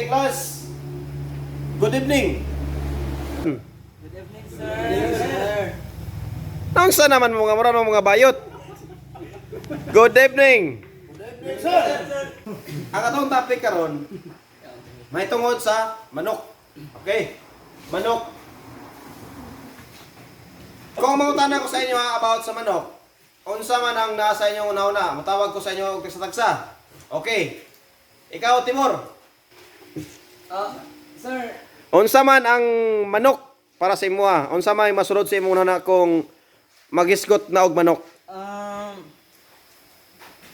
Okay, class. Good evening. Good evening, sir. Good evening, sir. Nangsa naman mga bayot. Good evening. Sir. Ang atong topic karon may tungod sa manok. Okay? Manok. Kung mangutana ko sa inyo about sa manok, unsa man ang nasa inyo una-una, matawag ko sa inyo og tagsa-tagsa. Okay. Ikaw, Timor. Sir, Unsa man ang manok para sa imuha? Unsa may masulod sa imong una kung magisgot na og manok?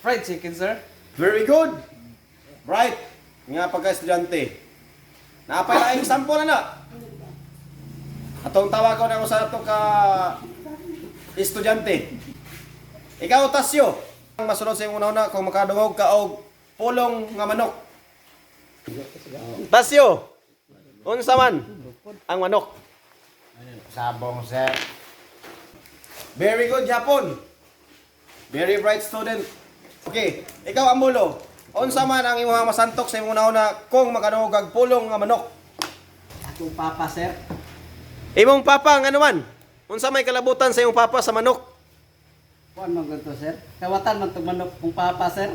fried chicken, sir. Very good. Right. Nga pagka-estudyante. Napay laing sample na. Atong tawagon ako sa ato ka estudyante. Ikaw, Tasyo. Ang masunod sa imong una kung makadungog ka og pulong nga manok. Tasyo. Unsa man ang manok? Sabong, sir. Very good, Japon. Very bright student. Okay, ikaw, Amulo. Unsa man ang imong masantok sa imong una kung makadungog kag pulong nga manok? Akong papa, sir. Imong papa nga naman. Unsa may kalabutan sa imong papa sa manok? Kuan man ganito, sir. Kawatan man tong manok kong papa, sir.